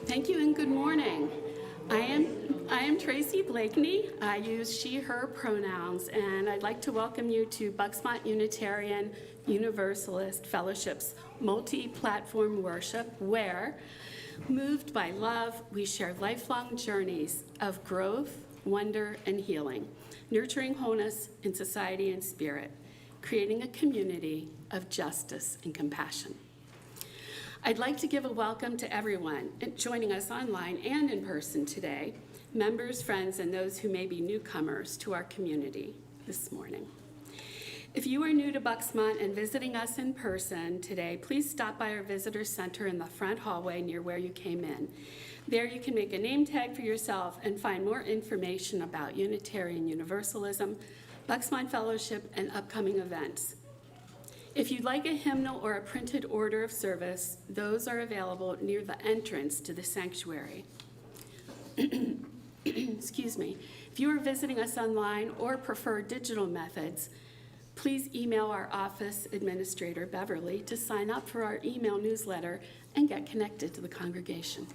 Thank you and good morning. I am Tracy Blakeney. I use she, her pronouns, and I'd like to welcome you to Bucksmont Unitarian Universalist Fellowship's multi-platform worship, where, moved by love, we share lifelong journeys of growth, wonder, and healing, nurturing wholeness in society and spirit, creating a community of justice and compassion. I'd like to give a welcome to everyone joining us online and in person today, members, friends, and those who may be newcomers to our community this morning. If you are new to Bucksmont and visiting us in person today, please stop by our visitor center in the front hallway near where you came in. There you can make a name tag for yourself and find more information about Unitarian Universalism, Bucksmont Fellowship, and upcoming events. If you'd like a hymnal or a printed order of service, those are available near the entrance to the sanctuary. Excuse me. If you are visiting us online or prefer digital methods, please email our office administrator, Beverly, to sign up for our email newsletter and get connected to the congregation.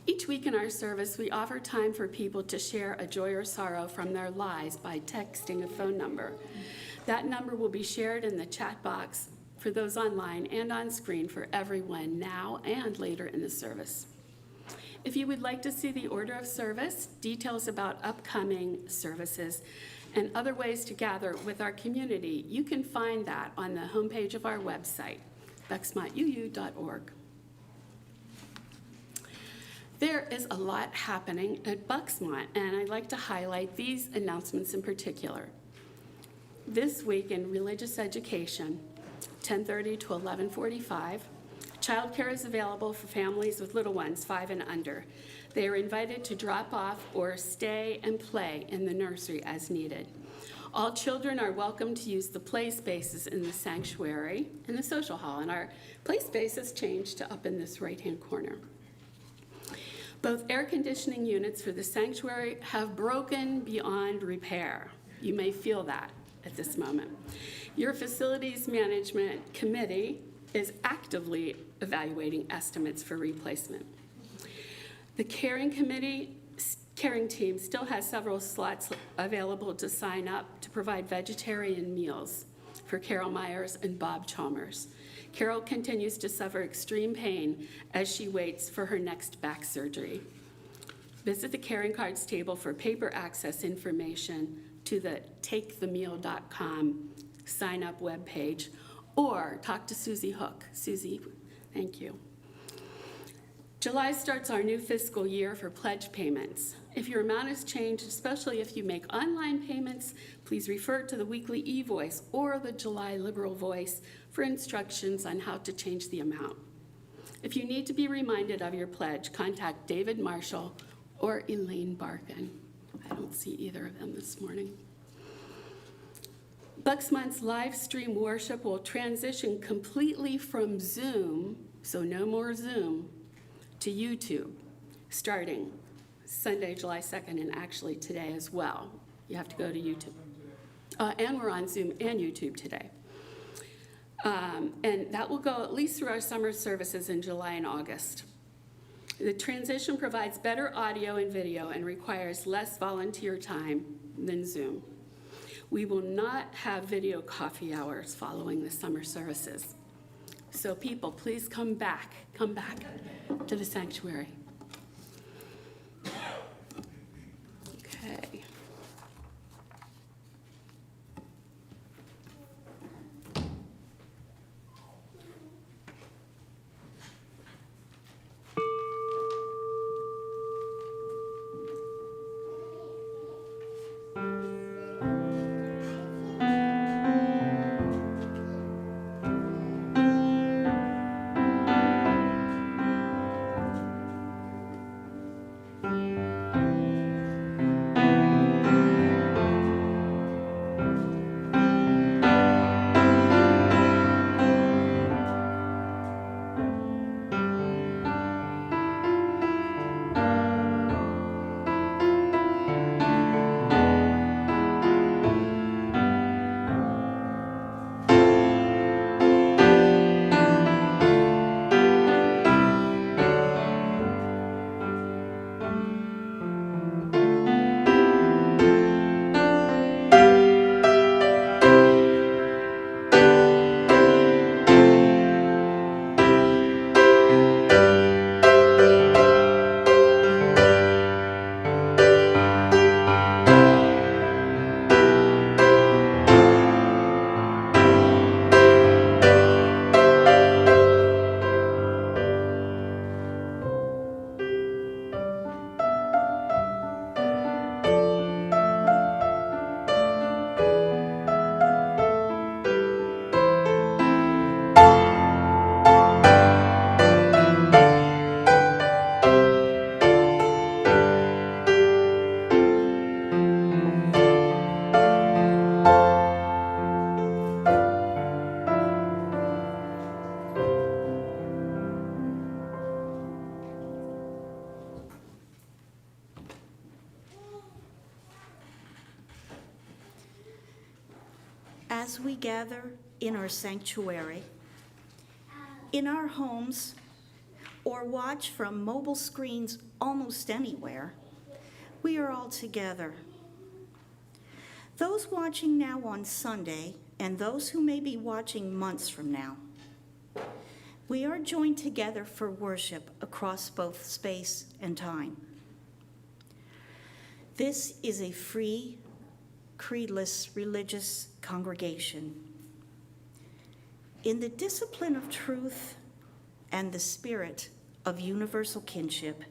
Each week in our service, we offer time for people to share a joy or sorrow from their lives by texting a phone number. That number will be shared in the chat box for those online and on screen for everyone now and later in the service. If you would like to see the order of service, details about upcoming services, and other ways to gather with our community, you can find that on the homepage of our website, bucksmontuu.org. There is a lot happening at Bucksmont, and I'd like to highlight these announcements in particular. This week in religious education, 10:30 to 11:45, childcare is available for families with little ones 5 and under. They are invited to drop off or stay and play in the nursery as needed. All children are welcome to use the play spaces in the sanctuary and the social hall, and our play spaces changed to up in this right-hand corner. Both air conditioning units for the sanctuary have broken beyond repair. You may feel that at this moment. Your facilities management committee is actively evaluating estimates for replacement. The caring team still has several slots available to sign up to provide vegetarian meals for Carol Myers and Bob Chalmers. Carol continues to suffer extreme pain as she waits for her next back surgery. Visit the Caring Cards table for paper access information to the takethemeal.com sign-up webpage, or talk to Susie Hook. Susie, thank you. July starts our new fiscal year for pledge payments. If your amount has changed, especially if you make online payments, please refer to the weekly e-voice or the July Liberal Voice for instructions on how to change the amount. If you need to be reminded of your pledge, contact David Marshall or Elaine Barkin. I don't see either of them this morning. Bucksmont's live stream worship will transition completely from Zoom, so no more Zoom, to YouTube, starting Sunday, July 2nd, and actually today as well. You have to go to YouTube. And we're on Zoom and YouTube today. And that will go at least through our summer services in July and August. The transition provides better audio and video and requires less volunteer time than Zoom. We will not have video coffee hours following the summer services. So people, please come back to the sanctuary. Okay. as we gather in our sanctuary, in our homes, or watch from mobile screens almost anywhere, we are all together. Those watching now on Sunday and those who may be watching months from now, we are joined together for worship across both space and time. This is a free, creedless religious congregation. In the discipline of truth and the spirit of universal kinship,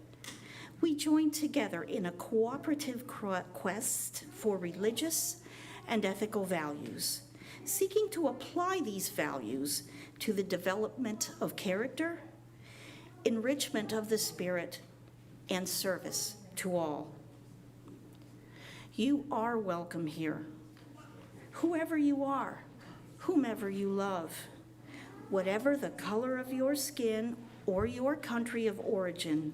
we join together in a cooperative quest for religious and ethical values, seeking to apply these values to the development of character, enrichment of the spirit, and service to all. You are welcome here, whoever you are, whomever you love, whatever the color of your skin or your country of origin,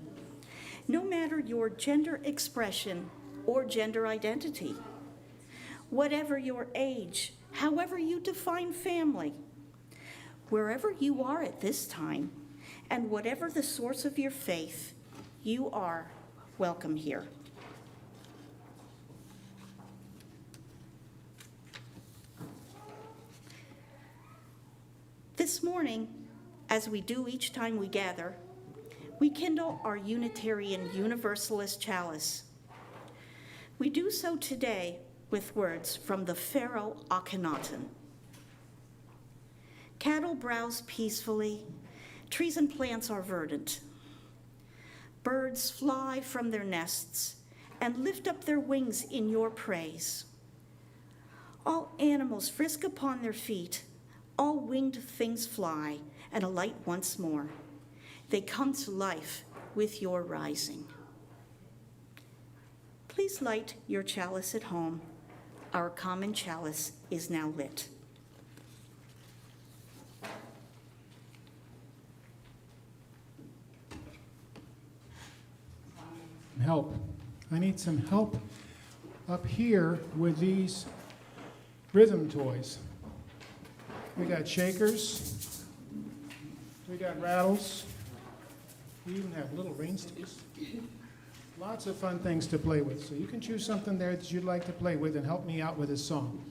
no matter your gender expression or gender identity, whatever your age, however you define family, wherever you are at this time, and whatever the source of your faith, you are welcome here. This morning, as we do each time we gather, we kindle our Unitarian Universalist chalice. We do so today with words from the Pharaoh Akhenaten. Cattle browse peacefully, trees and plants are verdant. Birds fly from their nests and lift up their wings in your praise. All animals frisk upon their feet, all winged things fly and alight once more. They come to life with your rising. Please light your chalice at home. Our common chalice is now lit. Help. I need some help up here with these rhythm toys. We got shakers, we got rattles, we even have little rain sticks. Lots of fun things to play with. So you can choose something there that you'd like to play with and help me out with this song.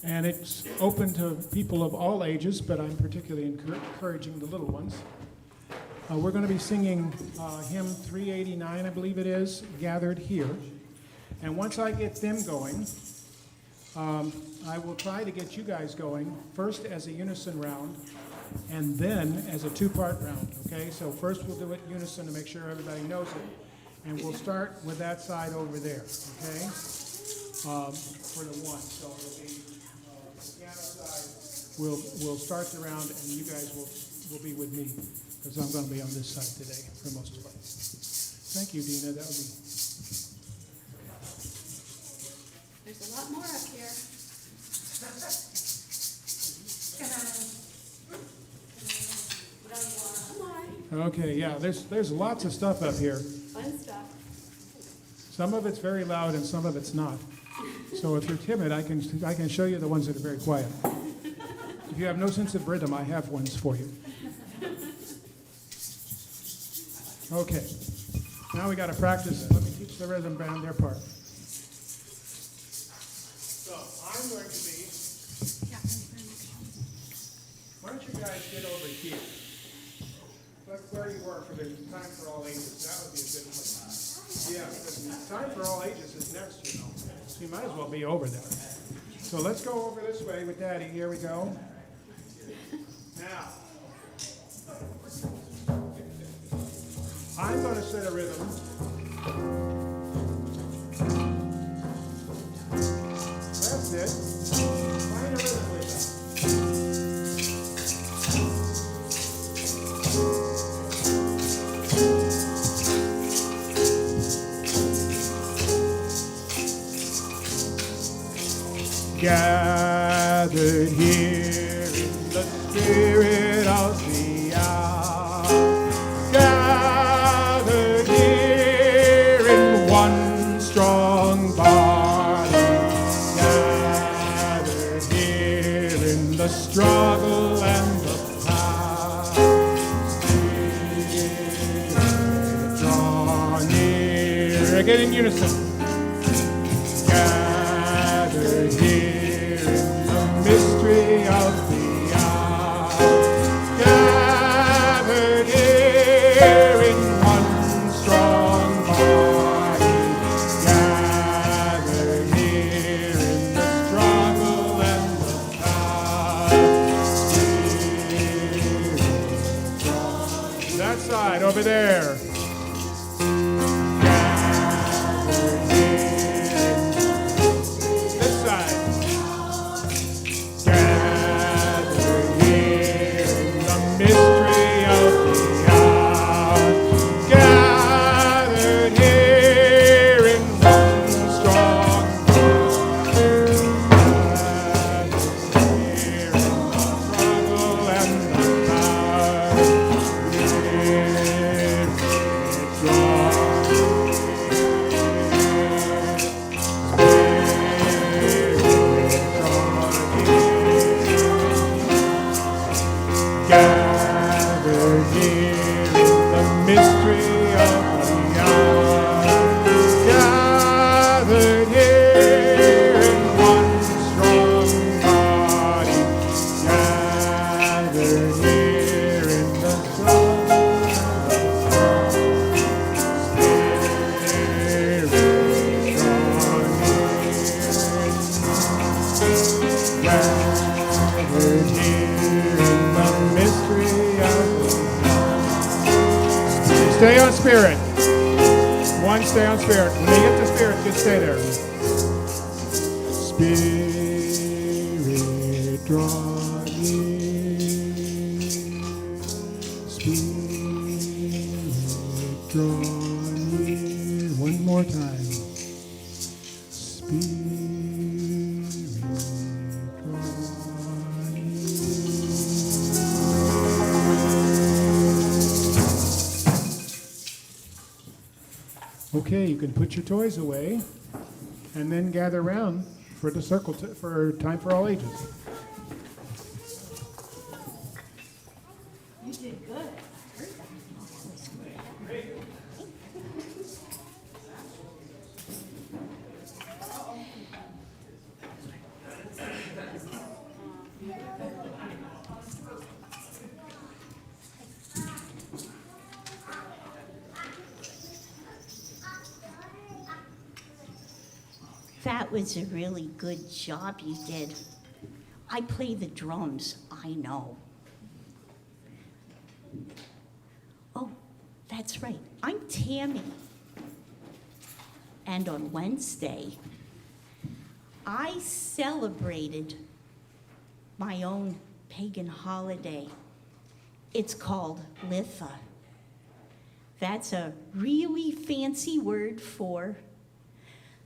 And it's open to people of all ages, but I'm particularly encouraging the little ones. We're going to be singing hymn 389, I believe it is, Gathered Here. And once I get them going, I will try to get you guys going, first as a unison round, and then as a two-part round, okay? So first we'll do it unison to make sure everybody knows it. And we'll start with that side over there, okay? For the one. So it'll be the piano side. We'll start the round, and you guys will be with me, because I'm going to be on this side today for most of it. Thank you, Dina. That would be. There's a lot more up here. Come on. Okay, yeah, there's lots of stuff up here. Fun stuff. Some of it's very loud and some of it's not. So if you're timid, I can show you the ones that are very quiet. If you have no sense of rhythm, I have ones for you. Okay, now we got to practice. Let me teach the rhythm band their part. So I'm going to be. Why don't you guys get over here? Look where you were for the Time for All Ages. That would be a good place. Yeah, because Time for All Ages is next, you know. So you might as well be over there. So let's go over this way with Daddy. Here we go. Now, I'm going to set a rhythm. That's it. Find a rhythm with that. Gathered here in the spirit of the hour. Gathered here in Again in unison. Gathered here in the mystery of the hour. Gathered here in one strong body. Gathered here in the struggle and the power. That side over there. Gathered here in the mystery of the hour. Gathered here in one strong body. Gathered here in the struggle. Spirit drawn in. Gathered here in the mystery of the Stay on spirit. One, stay on spirit. When you get to spirit, just stay there. Spirit, draw near. Spirit, draw near. One more time. Spirit, draw Okay, you can put your toys away and then gather around for the circle for time for all ages. You did good. That was a really good job you did. I play the drums, I know. Oh, that's right. I'm Tammy. And on Wednesday, I celebrated my own pagan holiday. It's called Litha. That's a really fancy word for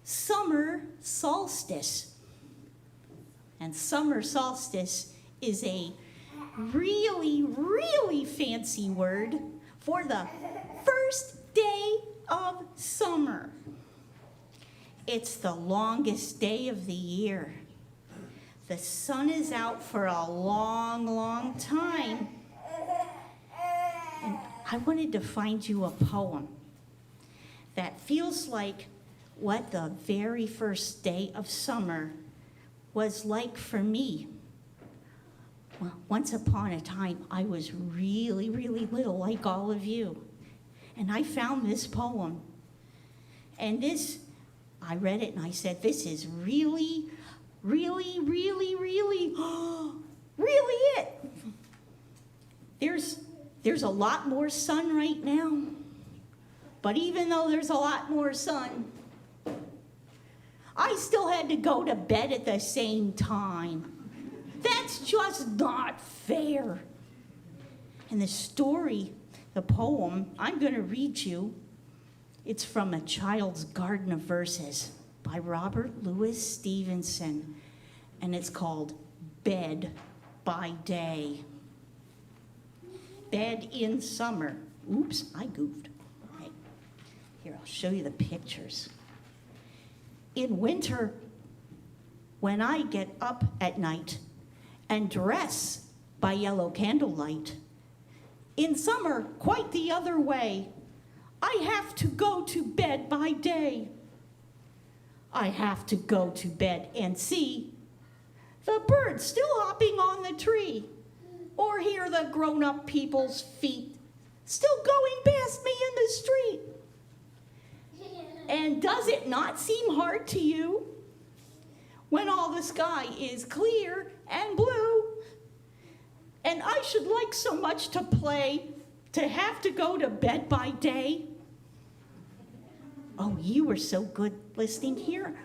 summer solstice. And summer solstice is a really, really fancy word for the first day of summer. It's the longest day of the year. The sun is out for a long, long time. And I wanted to find you a poem that feels like what the very first day of summer was like for me. Well, once upon a time, I was really, really little, like all of you. And I found this poem. And I read it and I said, this is really, really, really, really, really it. There's a lot more sun right now. But even though there's a lot more sun, I still had to go to bed at the same time. That's just not fair. And the story, the poem I'm going to read you, it's from A Child's Garden of Verses by Robert Louis Stevenson, and it's called Bed by Day. Bed in summer. Oops, I goofed. Okay. Here, I'll show you the pictures. In winter, when I get up at night and dress by yellow candlelight. In summer, quite the other way. I have to go to bed by day. I have to go to bed and see the birds still hopping on the tree, or hear the grown-up people's feet still going past me in the street. And does it not seem hard to you when all the sky is clear and blue? And I should like so much to play, to have to go to bed by day. Oh, you were so good listening here.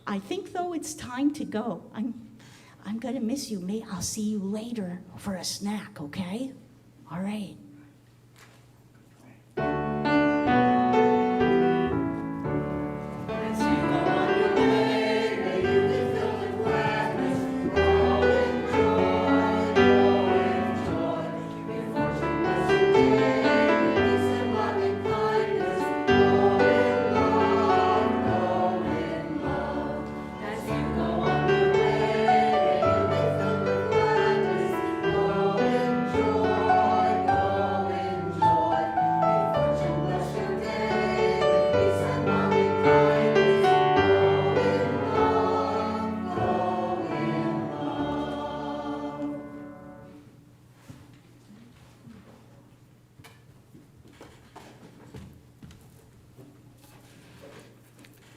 I think, though, it's time to go. I'm gonna miss you. I'll see you later for a snack, okay? All right.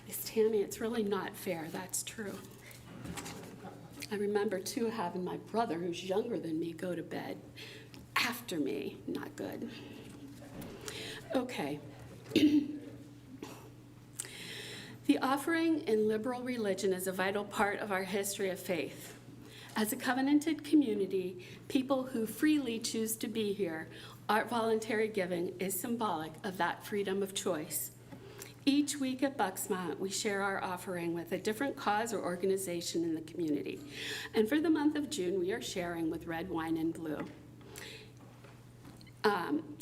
Miss Tammy, it's really not fair, that's true. I remember too having my brother, who's younger than me, go to bed after me. Not good. Okay. The offering in liberal religion is a vital part of our history of faith. As a covenanted community, people who freely choose to be here, our voluntary giving is symbolic of that freedom of choice. Each week at Bucksmont, we share our offering with a different cause or organization in the community. And for the month of June, we are sharing with Red Wine and Blue.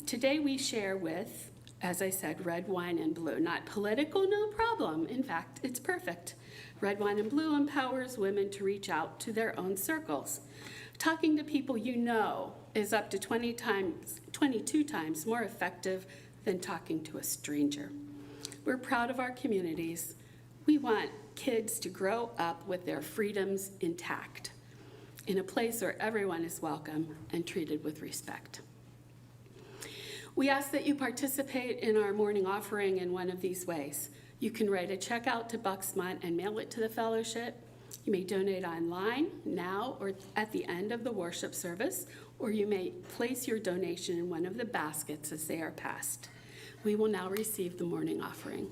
Today we share with, as I said, Red Wine and Blue. Not political, no problem. In fact, it's perfect. Red Wine and Blue empowers women to reach out to their own circles. Talking to people you know is up to 22 times more effective than talking to a stranger. We're proud of our communities. We want kids to grow up with their freedoms intact, in a place where everyone is welcome and treated with respect. We ask that you participate in our morning offering in one of these ways. You can write a check out to Bucksmont and mail it to the fellowship. You may donate online, now, or at the end of the worship service, or you may place your donation in one of the baskets as they are passed. We will now receive the morning offering.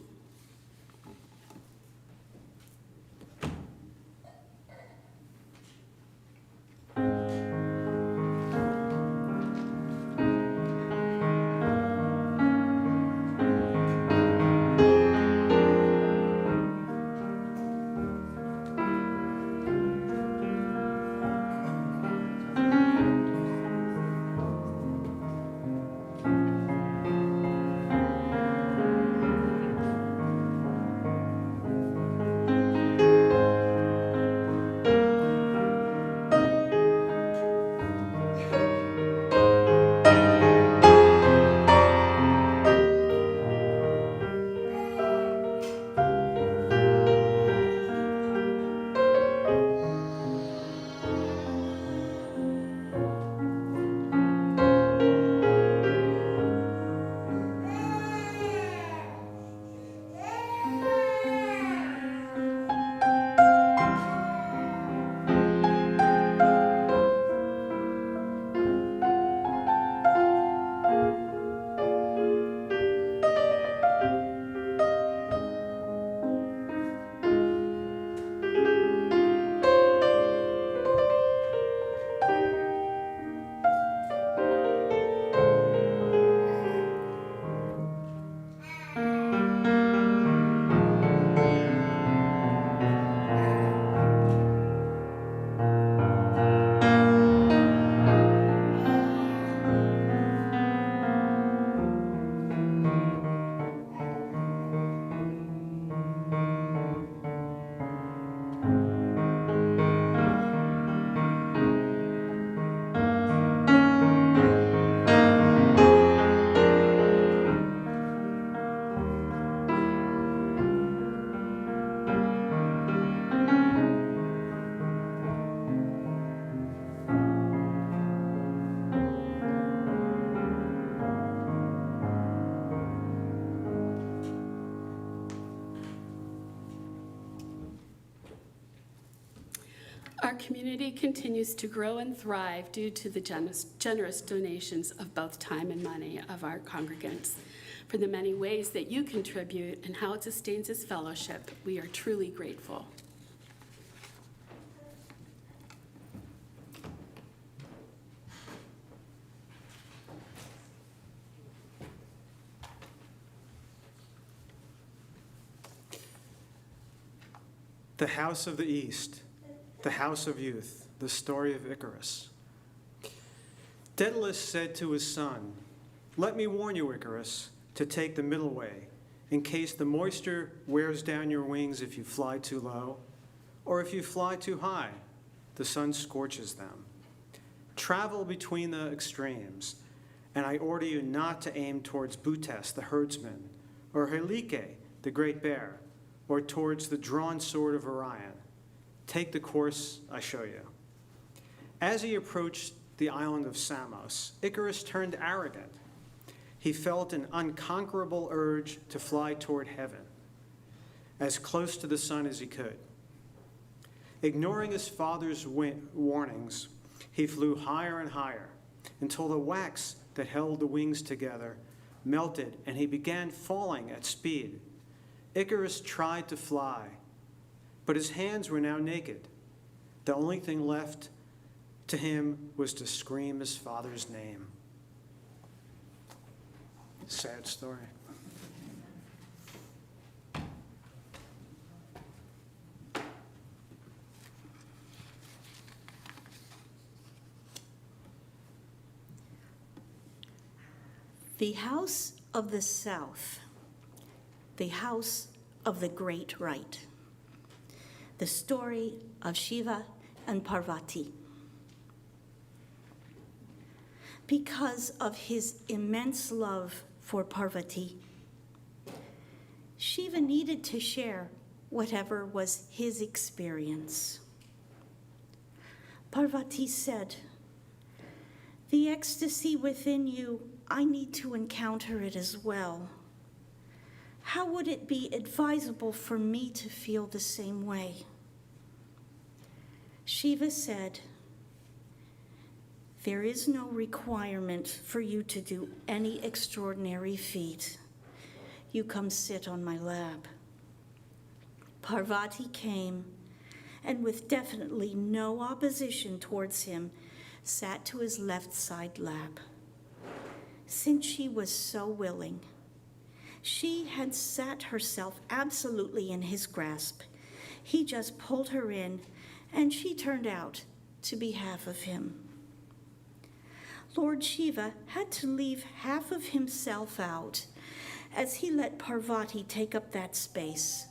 Our community continues to grow and thrive due to the generous donations of both time and money of our congregants. For the many ways that you contribute and how it sustains this fellowship, we are truly grateful. The House of the East, the House of Youth, the story of Icarus. Daedalus said to his son, "Let me warn you, Icarus, to take the middle way, in case the moisture wears down your wings if you fly too low, or if you fly too high, the sun scorches them. Travel between the extremes, and I order you not to aim towards Butes, the herdsman, or Helike, the great bear, or towards the drawn sword of Orion. Take the course I show you." As he approached the island of Samos, Icarus turned arrogant. He felt an unconquerable urge to fly toward heaven, as close to the sun as he could. Ignoring his father's warnings, he flew higher and higher until the wax that held the wings together melted and he began falling at speed. Icarus tried to fly, but his hands were now naked. The only thing left to him was to scream his father's name. Sad story. The House of the South, the House of the Great Right. The story of Shiva and Parvati. Because of his immense love for Parvati, Shiva needed to share whatever was his experience. Parvati said, "The ecstasy within you, I need to encounter it as well. How would it be advisable for me to feel the same way?" Shiva said, "There is no requirement for you to do any extraordinary feat. You come sit on my lap." Parvati came, and with definitely no opposition towards him, sat to his left side lap. Since she was so willing, she had sat herself absolutely in his grasp. He just pulled her in, and she turned out to be half of him. Lord Shiva had to leave half of himself out as he let Parvati take up that space.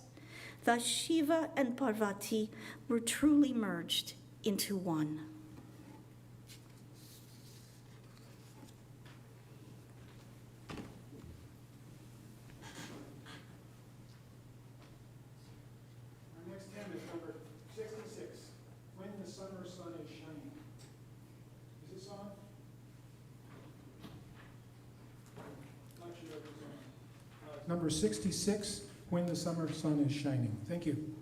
Thus, Shiva and Parvati were truly merged into one. Our next hymn is number 66, "When the Summer Sun is Shining." Is this on? Not sure if it's on. Number 66, "When the Summer Sun is Shining." Thank you.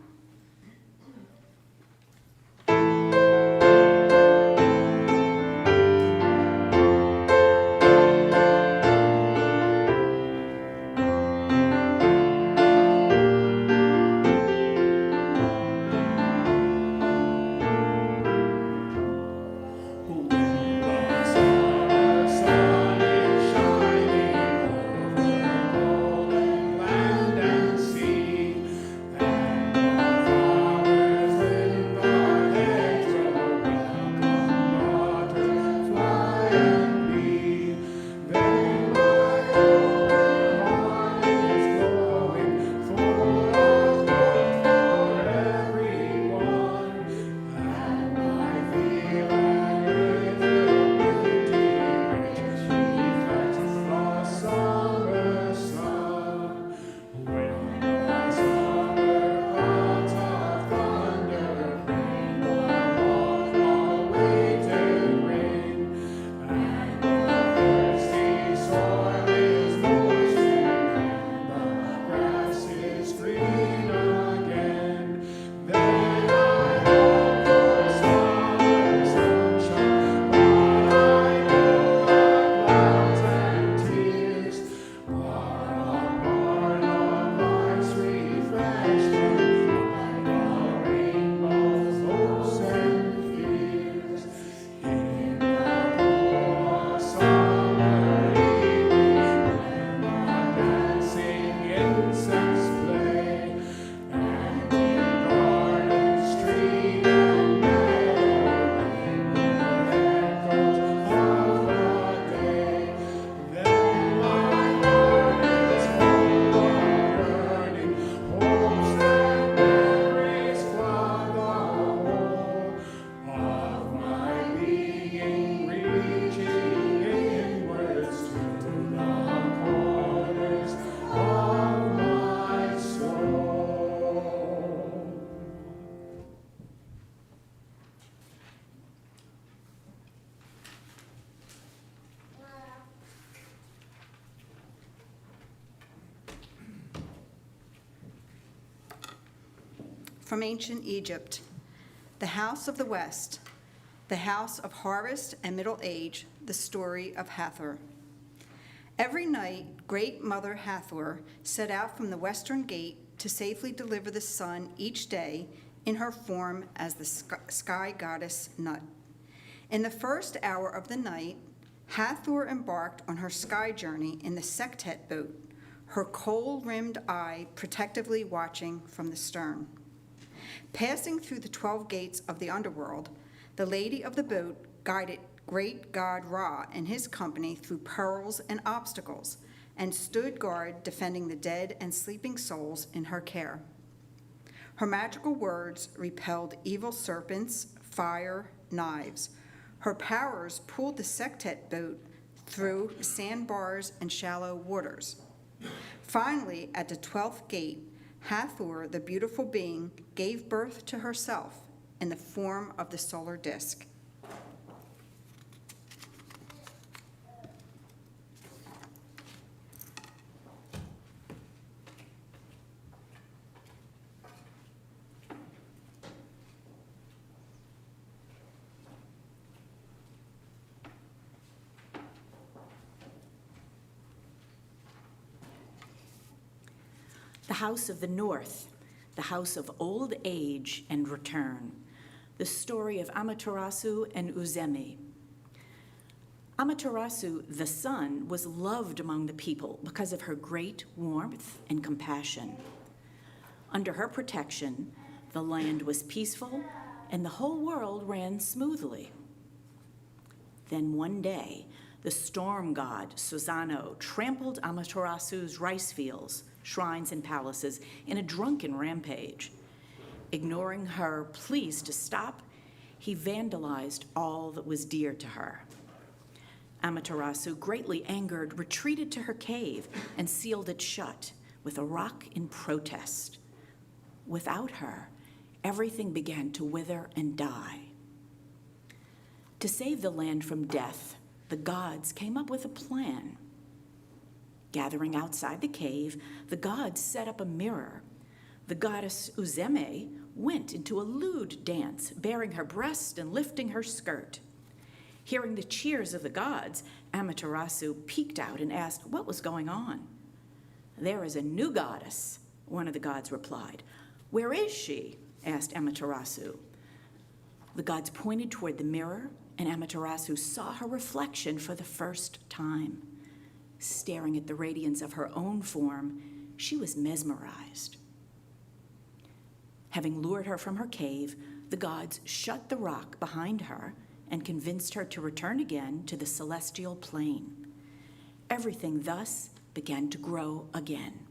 Land and sea, and from ancient Egypt, the house of the West, the house of harvest and middle age, the story of Hathor. Every night, great Mother Hathor set out from the western gate to safely deliver the sun each day in her form as the sky goddess Nut. In the first hour of the night, Hathor embarked on her sky journey in the Sektet boat, her coal-rimmed eye protectively watching from the stern. Passing through the 12 gates of the underworld, the lady of the boat guided great god Ra and his company through perils and obstacles, and stood guard defending the dead and sleeping souls in her care. Her magical words repelled evil serpents, fire, knives. Her powers pulled the Sektet boat through sandbars and shallow waters. Finally, at the 12th gate, Hathor, the beautiful being, gave birth to herself in the form of the solar disk. The house of the north, the house of old age and return, the story of Amaterasu and Uzemi. Amaterasu, the sun, was loved among the people because of her great warmth and compassion. Under her protection, the land was peaceful and the whole world ran smoothly. Then one day, the storm god, Susano, trampled Amaterasu's rice fields, shrines, and palaces in a drunken rampage. Ignoring her pleas to stop, he vandalized all that was dear to her. Amaterasu, greatly angered, retreated to her cave and sealed it shut with a rock in protest. Without her, everything began to wither and die. To save the land from death, the gods came up with a plan. Gathering outside the cave, the gods set up a mirror. The goddess Uzeme went into a lewd dance, baring her breast and lifting her skirt. Hearing the cheers of the gods, Amaterasu peeked out and asked what was going on. "There is a new goddess," one of the gods replied. "Where is she?" asked Amaterasu. The gods pointed toward the mirror, and Amaterasu saw her reflection for the first time. Staring at the radiance of her own form, she was mesmerized. Having lured her from her cave, the gods shut the rock behind her and convinced her to return again to the celestial plane. Everything thus began to grow again.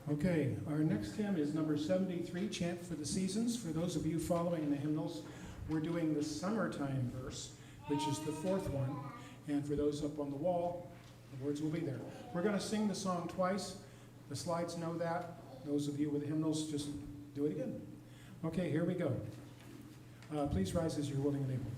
Okay, our next hymn is number 73, Chant for the Seasons. For those of you following the hymnals, we're doing the summertime verse, which is the fourth one. And for those up on the wall, the words will be there. We're going to sing the song twice. The slides know that. Those of you with hymnals, just do it again. Okay, here we go. Please rise as you're willing and able.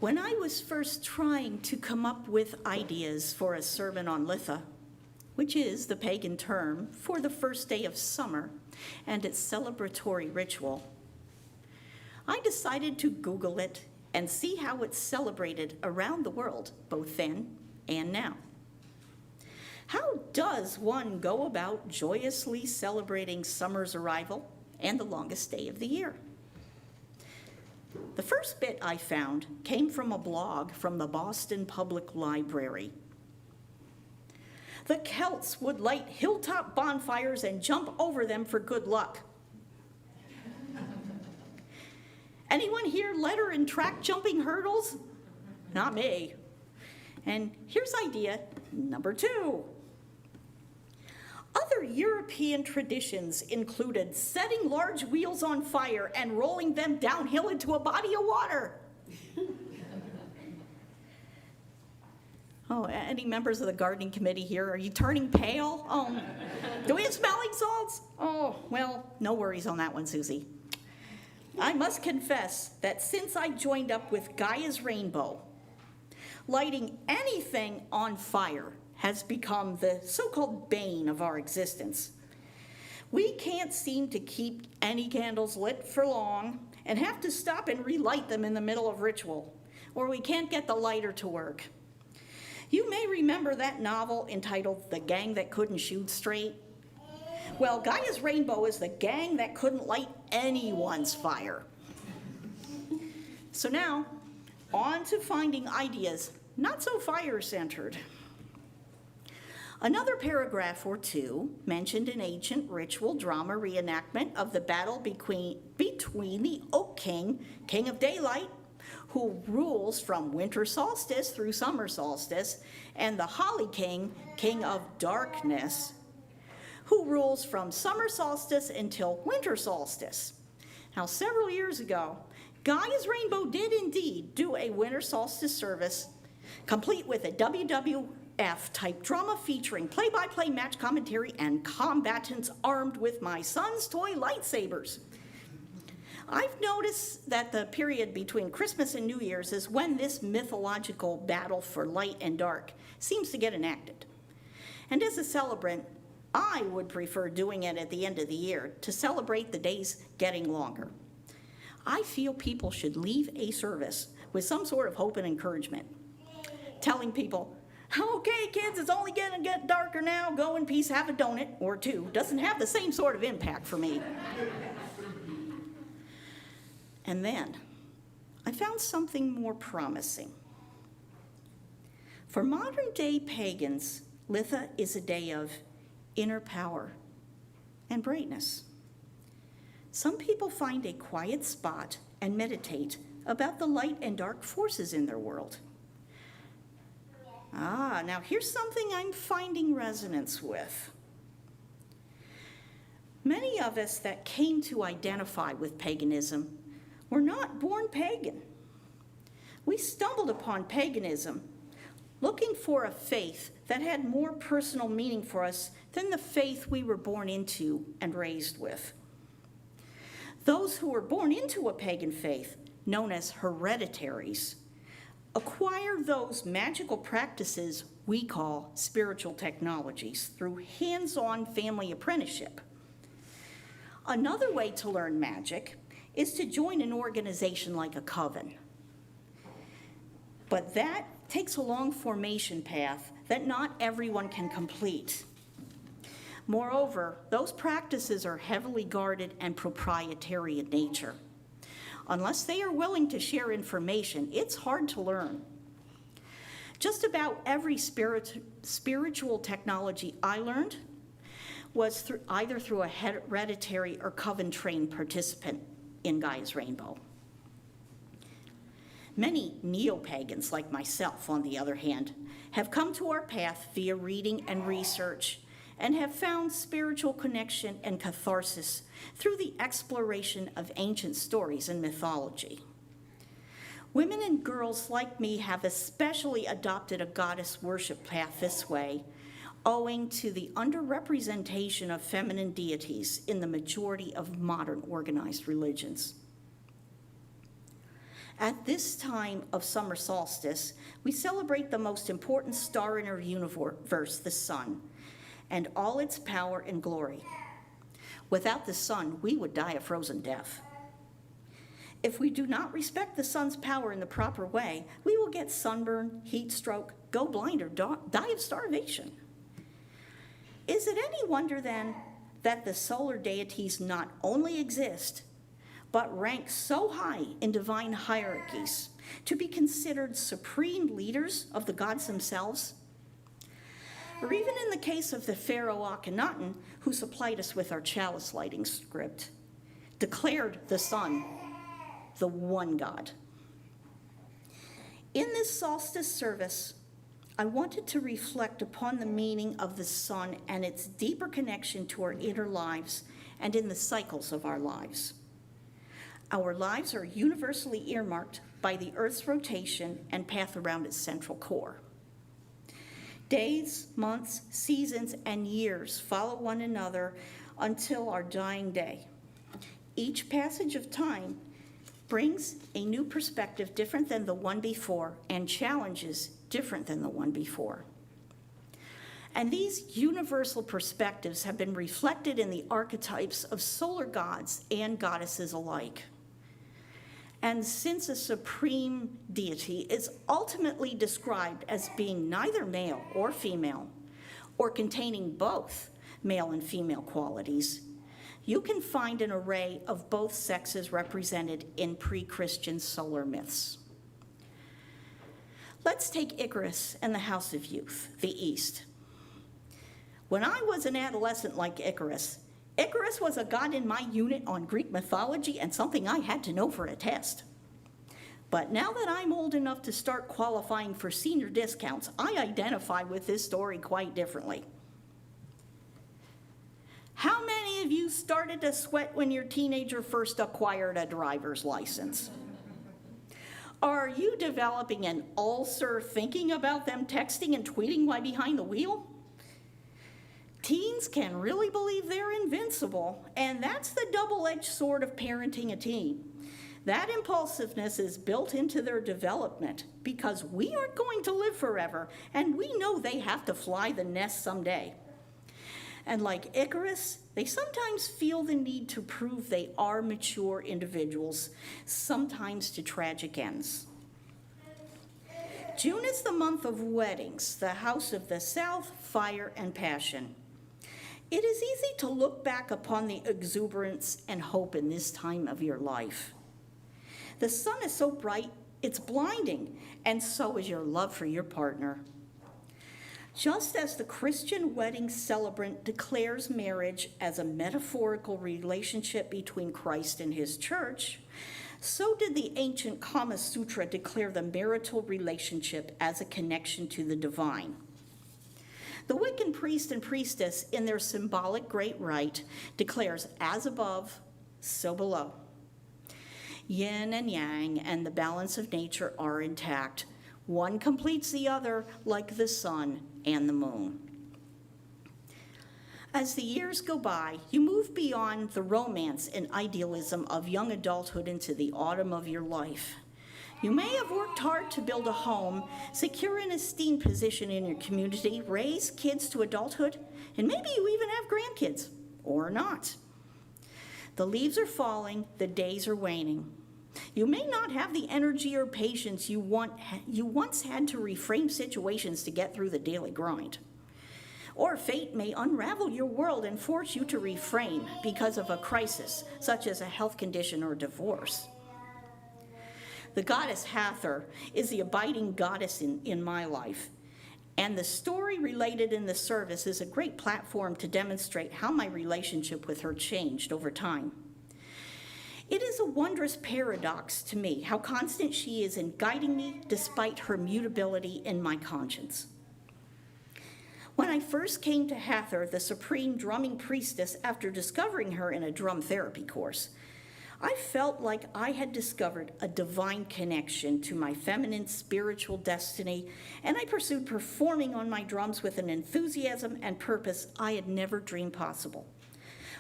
When I was first trying to come up with ideas for a sermon on Litha, which is the pagan term for the first day of summer and its celebratory ritual, I decided to Google it and see how it's celebrated around the world, both then and now. How does one go about joyously celebrating summer's arrival and the longest day of the year? The first bit I found came from a blog from the Boston Public Library. The Celts would light hilltop bonfires and jump over them for good luck. Anyone here letter and track jumping hurdles? Not me. And here's idea number 2. Other European traditions included setting large wheels on fire and rolling them downhill into a body of water. Oh, any members of the gardening committee here? Are you turning pale? Do we have smelling salts? Oh, well, no worries on that one, Susie. I must confess that since I joined up with Gaia's Rainbow, lighting anything on fire has become the so-called bane of our existence. We can't seem to keep any candles lit for long and have to stop and relight them in the middle of ritual, or we can't get the lighter to work. You may remember that novel entitled The Gang That Couldn't Shoot Straight. Well, Gaia's Rainbow is the gang that couldn't light anyone's fire. So now, on to finding ideas not so fire-centered. Another paragraph or two mentioned an ancient ritual drama reenactment of the battle between the Oak King, King of Daylight, who rules from winter solstice through summer solstice, and the Holly King, King of Darkness, who rules from summer solstice until winter solstice. Now, several years ago, Gaia's Rainbow did indeed do a winter solstice service, complete with a WWF-type drama featuring play-by-play match commentary and combatants armed with my son's toy lightsabers. I've noticed that the period between Christmas and New Year's is when this mythological battle for light and dark seems to get enacted. And as a celebrant, I would prefer doing it at the end of the year to celebrate the days getting longer. I feel people should leave a service with some sort of hope and encouragement, telling people, okay, kids, it's only going to get darker now. Go in peace, have a donut or two. Doesn't have the same sort of impact for me. And then I found something more promising. For modern-day pagans, Litha is a day of inner power and brightness. Some people find a quiet spot and meditate about the light and dark forces in their world. Now here's something I'm finding resonance with. Many of us that came to identify with paganism were not born pagan. We stumbled upon paganism looking for a faith that had more personal meaning for us than the faith we were born into and raised with. Those who were born into a pagan faith, known as hereditaries, acquire those magical practices we call spiritual technologies through hands-on family apprenticeship. Another way to learn magic is to join an organization like a coven. But that takes a long formation path that not everyone can complete. Moreover, those practices are heavily guarded and proprietary in nature. Unless they are willing to share information, it's hard to learn. Just about every spiritual technology I learned was either through a hereditary or coven-trained participant in Gaia's Rainbow. Many neo-pagans like myself, on the other hand, have come to our path via reading and research and have found spiritual connection and catharsis through the exploration of ancient stories and mythology. Women and girls like me have especially adopted a goddess worship path this way, owing to the underrepresentation of feminine deities in the majority of modern organized religions. At this time of summer solstice, we celebrate the most important star in our universe, the sun, and all its power and glory. Without the sun, we would die a frozen death. If we do not respect the sun's power in the proper way, we will get sunburn, heat stroke, go blind, or die of starvation. Is it any wonder then that the solar deities not only exist, but rank so high in divine hierarchies to be considered supreme leaders of the gods themselves? Or even in the case of the pharaoh Akhenaten, who supplied us with our chalice lighting script, declared the sun the one God. In this solstice service, I wanted to reflect upon the meaning of the sun and its deeper connection to our inner lives and in the cycles of our lives. Our lives are universally earmarked by the Earth's rotation and path around its central core. Days, months, seasons, and years follow one another until our dying day. Each passage of time brings a new perspective different than the one before and challenges different than the one before. And these universal perspectives have been reflected in the archetypes of solar gods and goddesses alike. And since a supreme deity is ultimately described as being neither male or female, or containing both male and female qualities, you can find an array of both sexes represented in pre-Christian solar myths. Let's take Icarus and the House of Youth, the East. When I was an adolescent like Icarus was a god in my unit on Greek mythology and something I had to know for a test. But now that I'm old enough to start qualifying for senior discounts, I identify with this story quite differently. How many of you started to sweat when your teenager first acquired a driver's license? Are you developing an ulcer thinking about them texting and tweeting while behind the wheel? Teens can really believe they're invincible, and that's the double-edged sword of parenting a teen. That impulsiveness is built into their development because we aren't going to live forever, and we know they have to fly the nest someday. And like Icarus, they sometimes feel the need to prove they are mature individuals, sometimes to tragic ends. June is the month of weddings, the house of the South, fire, and passion. It is easy to look back upon the exuberance and hope in this time of your life. The sun is so bright, it's blinding, and so is your love for your partner. Just as the Christian wedding celebrant declares marriage as a metaphorical relationship between Christ and his church, so did the ancient Kama Sutra declare the marital relationship as a connection to the divine. The Wiccan priest and priestess, in their symbolic great rite, declares, as above, so below. Yin and yang and the balance of nature are intact. One completes the other like the sun and the moon. As the years go by, you move beyond the romance and idealism of young adulthood into the autumn of your life. You may have worked hard to build a home, secure an esteemed position in your community, raise kids to adulthood, and maybe you even have grandkids, or not. The leaves are falling, the days are waning. You may not have the energy or patience you once had to reframe situations to get through the daily grind. Or fate may unravel your world and force you to reframe because of a crisis, such as a health condition or divorce. The goddess Hathor is the abiding goddess in my life, and the story related in the service is a great platform to demonstrate how my relationship with her changed over time. It is a wondrous paradox to me how constant she is in guiding me despite her mutability in my conscience. When I first came to Hathor, the supreme drumming priestess, after discovering her in a drum therapy course, I felt like I had discovered a divine connection to my feminine spiritual destiny, and I pursued performing on my drums with an enthusiasm and purpose I had never dreamed possible.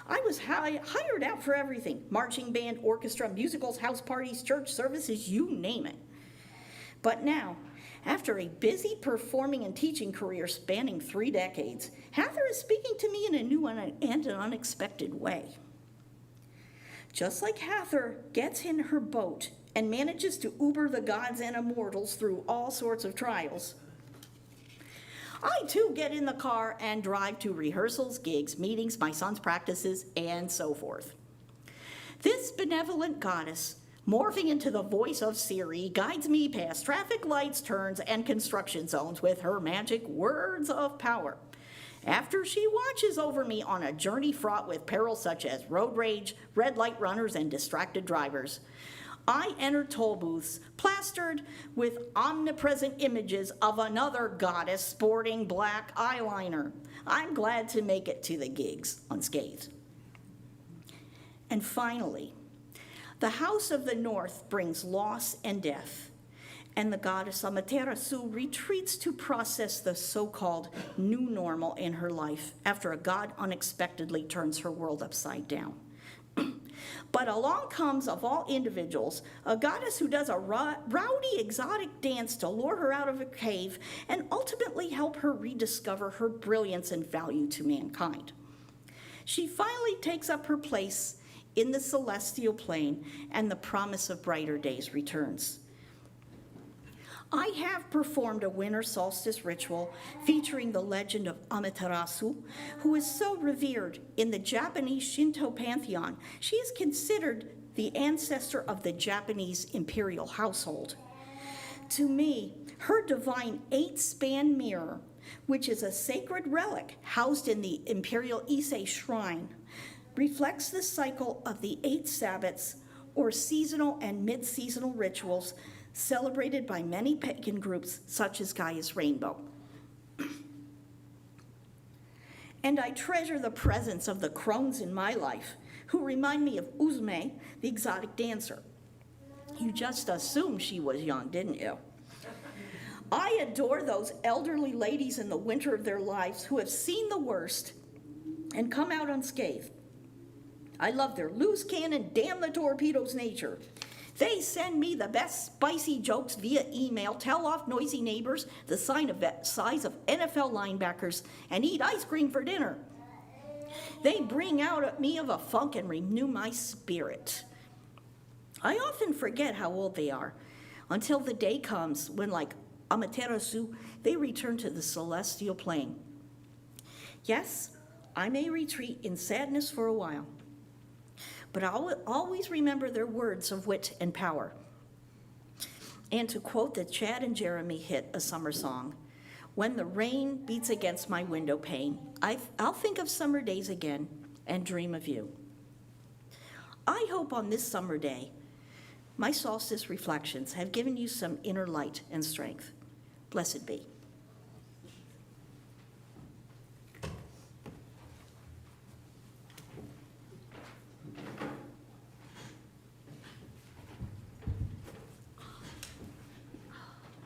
I was hired out for everything: marching band, orchestra, musicals, house parties, church services, you name it. But now, after a busy performing and teaching career spanning 3 decades, Hathor is speaking to me in a new and an unexpected way. Just like Hathor gets in her boat and manages to Uber the gods and immortals through all sorts of trials, I too get in the car and drive to rehearsals, gigs, meetings, my son's practices, and so forth. This benevolent goddess, morphing into the voice of Siri, guides me past traffic lights, turns, and construction zones with her magic words of power. After she watches over me on a journey fraught with perils such as road rage, red light runners, and distracted drivers, I enter toll booths plastered with omnipresent images of another goddess sporting black eyeliner. I'm glad to make it to the gigs unscathed. And finally, the House of the North brings loss and death, and the goddess Amaterasu retreats to process the so-called new normal in her life after a god unexpectedly turns her world upside down. But along comes, of all individuals, a goddess who does a rowdy, exotic dance to lure her out of a cave and ultimately help her rediscover her brilliance and value to mankind. She finally takes up her place in the celestial plane, and the promise of brighter days returns. I have performed a winter solstice ritual featuring the legend of Amaterasu, who is so revered in the Japanese Shinto pantheon. She is considered the ancestor of the Japanese imperial household. To me, her divine 8-span mirror, which is a sacred relic housed in the imperial Ise shrine, reflects the cycle of the 8 Sabbats, or seasonal and mid-seasonal rituals celebrated by many pagan groups such as Gaia's Rainbow. And I treasure the presence of the crones in my life, who remind me of Uzume, the exotic dancer. You just assumed she was young, didn't you? I adore those elderly ladies in the winter of their lives who have seen the worst and come out unscathed. I love their loose cannon, damn the torpedoes nature. They send me the best spicy jokes via email, tell off noisy neighbors, the size of NFL linebackers, and eat ice cream for dinner. They bring out at me of a funk and renew my spirit. I often forget how old they are, until the day comes when, like Amaterasu, they return to the celestial plane. Yes, I may retreat in sadness for a while, but I'll always remember their words of wit and power. And to quote the Chad and Jeremy hit, A Summer Song, when the rain beats against my window pane, I'll think of summer days again and dream of you. I hope on this summer day, my solstice reflections have given you some inner light and strength. Blessed be.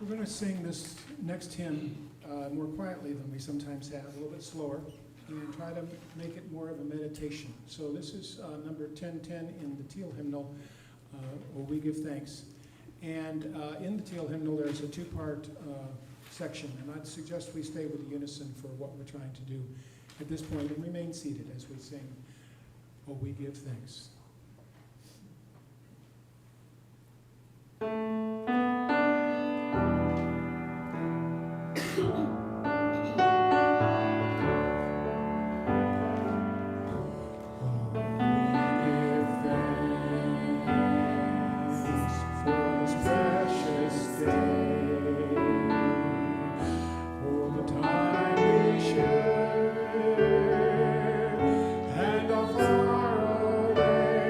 We're going to sing this next hymn more quietly than we sometimes have, a little bit slower, and try to make it more of a meditation. So this is number 1010 in the Teal hymnal, O We Give Thanks. And in the Teal hymnal, there's a 2-part section, and I'd suggest we stay with the unison for what we're trying to do at this point, and remain seated as we sing, O We Give Thanks. And a far away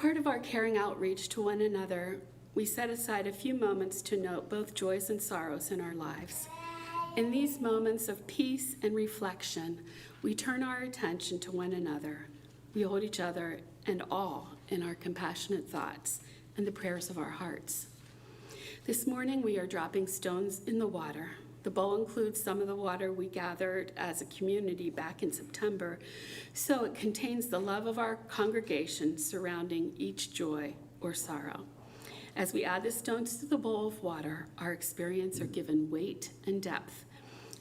part of our caring outreach to one another, we set aside a few moments to note both joys and sorrows in our lives. In these moments of peace and reflection, we turn our attention to one another. We hold each other and all in our compassionate thoughts and the prayers of our hearts. This morning, we are dropping stones in the water. The bowl includes some of the water we gathered as a community back in September, so it contains the love of our congregation surrounding each joy or sorrow. As we add the stones to the bowl of water, our experiences are given weight and depth.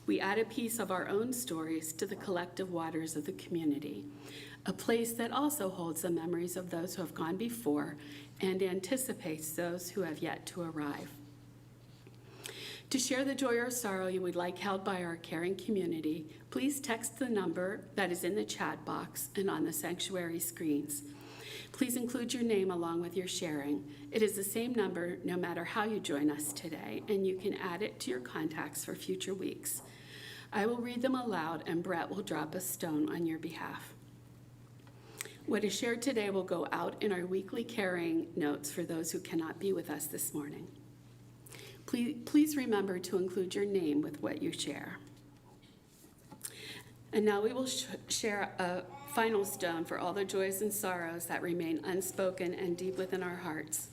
We add a piece of our own stories to the collective waters of the community, a place that also holds the memories of those who have gone before and anticipates those who have yet to arrive. To share the joy or sorrow you would like held by our caring community, please text the number that is in the chat box and on the sanctuary screens. Please include your name along with your sharing. It is the same number no matter how you join us today, and you can add it to your contacts for future weeks. I will read them aloud, and Brett will drop a stone on your behalf. What is shared today will go out in our weekly caring notes for those who cannot be with us this morning. Please remember to include your name with what you share. And now we will share a final stone for all the joys and sorrows that remain unspoken and deep within our hearts.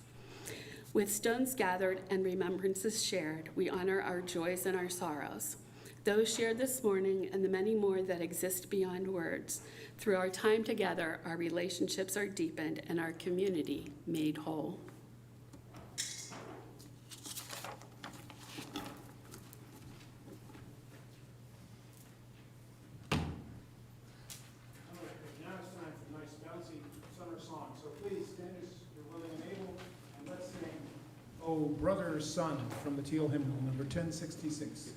With stones gathered and remembrances shared, we honor our joys and our sorrows, those shared this morning and the many more that exist beyond words. Through our time together, our relationships are deepened and our community made whole. Now it's time for a nice bouncy summer song. So please stand as you're willing and able, and let's sing "Oh Brother Sun" from the Teal Hymnal, number 1066.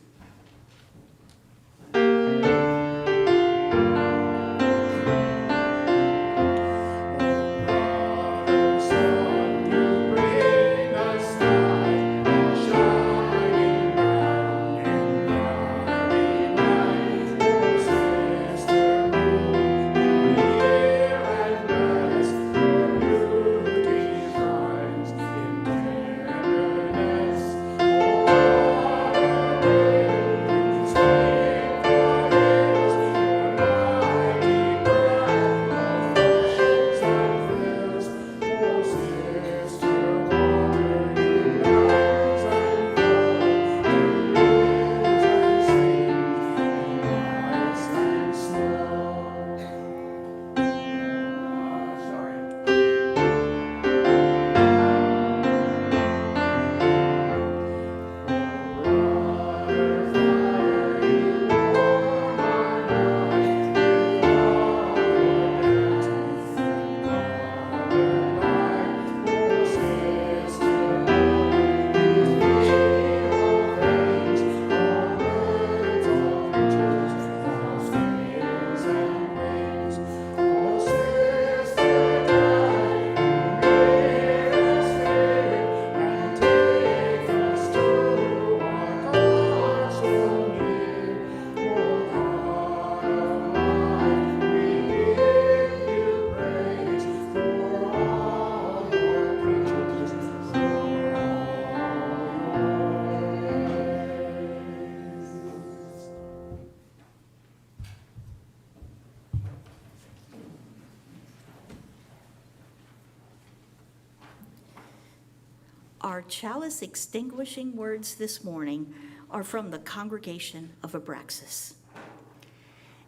Our chalice extinguishing words this morning are from the congregation of Abraxas.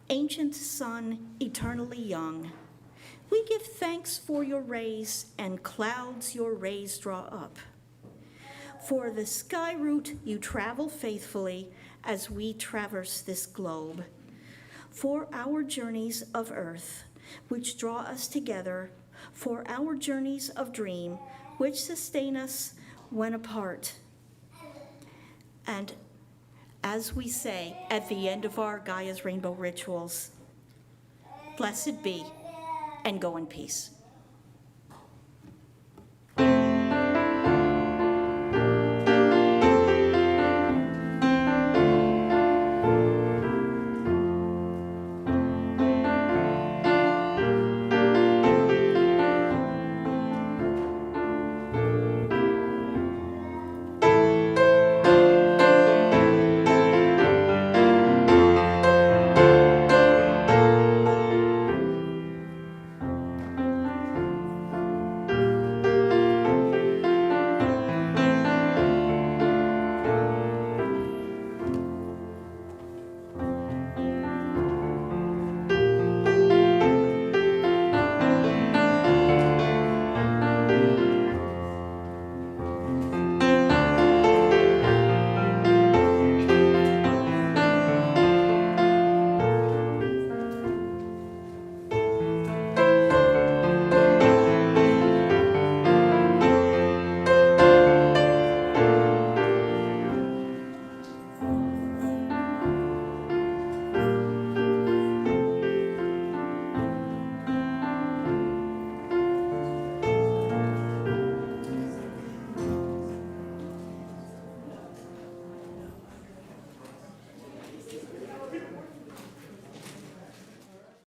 Ancient sun, eternally young, we give thanks for your rays, and clouds your rays draw up. For the sky route you travel faithfully as we traverse this globe. For our journeys of earth, which draw us together, for our journeys of dream, which sustain us when apart. And as we say at the end of our Gaia's Rainbow rituals, blessed be, and go in peace.